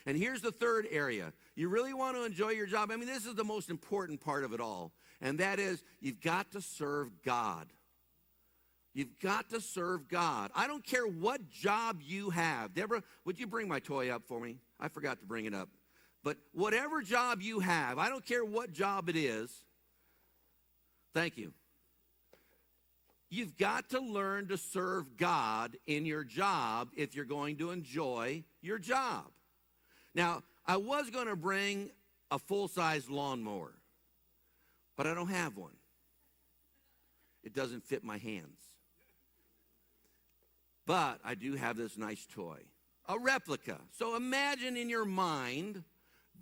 And here's the third area. You really want to enjoy your job? I mean, this is the most important part of it all. And that is, you've got to serve God. You've got to serve God. I don't care what job you have. Deborah, would you bring my toy up for me? I forgot to bring it up. But whatever job you have, I don't care what job it is. Thank you. You've got to learn to serve God in your job if you're going to enjoy your job. Now, I was going to bring a full-size lawnmower, but I don't have one. It doesn't fit my hands. But I do have this nice toy, a replica. So imagine in your mind,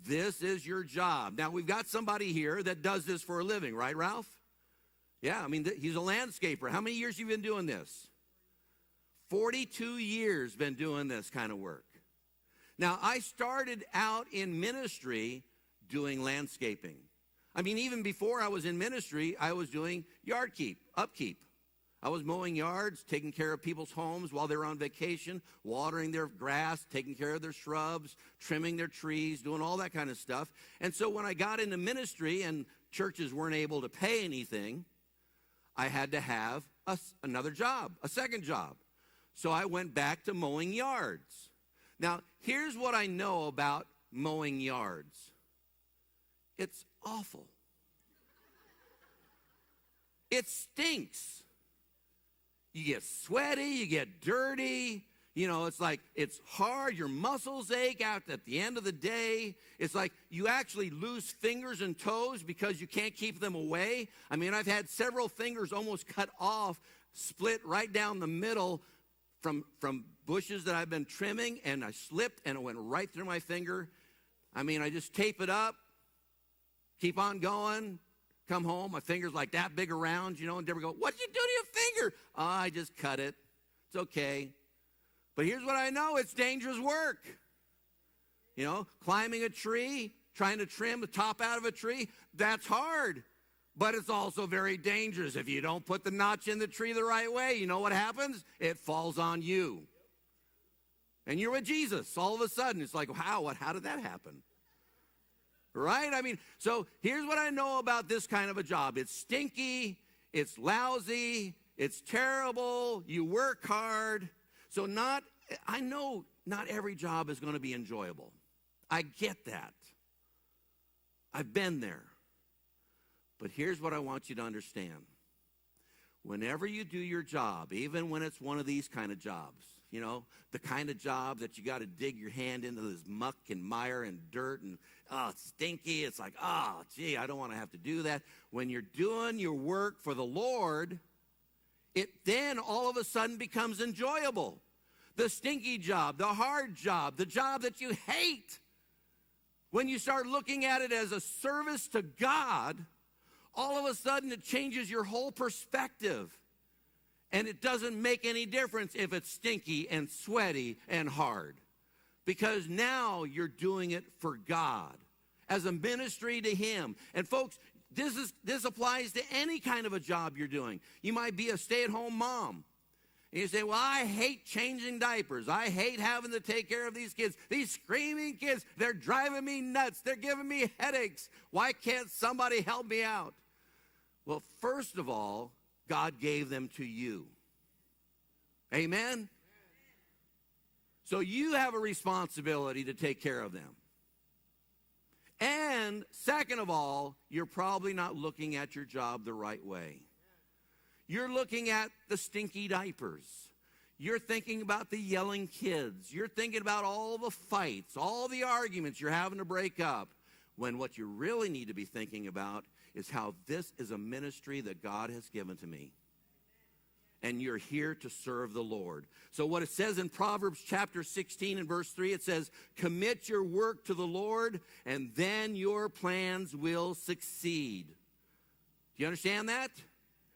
this is your job. Now, we've got somebody here that does this for a living, right, Ralph? Yeah, I mean, he's a landscaper. How many years have you been doing this? 42 years been doing this kind of work. Now, I started out in ministry doing landscaping. I mean, even before I was in ministry, I was doing upkeep. I was mowing yards, taking care of people's homes while they were on vacation, watering their grass, taking care of their shrubs, trimming their trees, doing all that kind of stuff. And so when I got into ministry and churches weren't able to pay anything, I had to have another job, a second job. So I went back to mowing yards. Now, here's what I know about mowing yards. It's awful. It stinks. You get sweaty, you get dirty. You know, it's like it's hard. Your muscles ache out at the end of the day. It's like you actually lose fingers and toes because you can't keep them away. I mean, I've had several fingers almost cut off, split right down the middle from bushes that I've been trimming, and I slipped and it went right through my finger. I mean, I just tape it up, keep on going. Come home, my finger's like that big around, you know, and Deborah go, what'd you do to your finger? Oh, I just cut it. It's okay. But here's what I know, it's dangerous work. You know, climbing a tree, trying to trim the top out of a tree, that's hard. But it's also very dangerous. If you don't put the notch in the tree the right way, you know what happens? It falls on you. And you're with Jesus. All of a sudden, it's like, wow, how did that happen? Right? I mean, so here's what I know about this kind of a job. It's stinky, it's lousy, it's terrible, you work hard. So I know not every job is going to be enjoyable. I get that. I've been there. But here's what I want you to understand. Whenever you do your job, even when it's one of these kind of jobs, you know, the kind of job that you got to dig your hand into this muck and mire and dirt and, it's stinky. It's like, gee, I don't want to have to do that. When you're doing your work for the Lord, it then all of a sudden becomes enjoyable. The stinky job, the hard job, the job that you hate, when you start looking at it as a service to God, all of a sudden it changes your whole perspective. And it doesn't make any difference if it's stinky and sweaty and hard. Because now you're doing it for God as a ministry to Him. And folks, this applies to any kind of a job you're doing. You might be a stay-at-home mom. And you say, well, I hate changing diapers. I hate having to take care of these kids. These screaming kids, they're driving me nuts. They're giving me headaches. Why can't somebody help me out? Well, first of all, God gave them to you. Amen? So you have a responsibility to take care of them. And second of all, you're probably not looking at your job the right way. You're looking at the stinky diapers. You're thinking about the yelling kids. You're thinking about all the fights, all the arguments you're having to break up, when what you really need to be thinking about is how this is a ministry that God has given to me. And you're here to serve the Lord. So what it says in Proverbs chapter 16 and verse 3, it says, commit your work to the Lord, and then your plans will succeed. Do you understand that?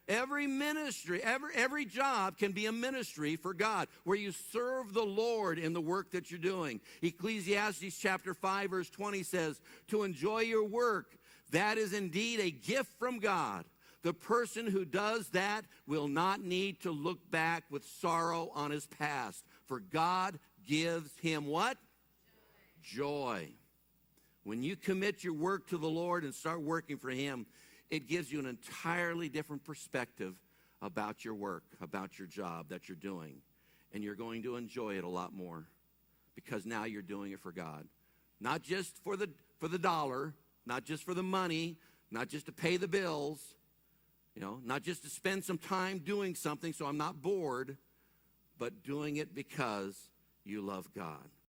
Every ministry, every job can be a ministry for God, where you serve the Lord in the work that you're doing. Ecclesiastes chapter 5 verse 20 says, to enjoy your work, that is indeed a gift from God. The person who does that will not need to look back with sorrow on his past, for God gives him what? joy. When you commit your work to the Lord and start working for him, it gives you an entirely different perspective about your work, about your job that you're doing. And you're going to enjoy it a lot more because now you're doing it for God. Not just for the dollar, not just for the money, not just to pay the bills, not just to spend some time doing something so I'm not bored, but doing it because you love God.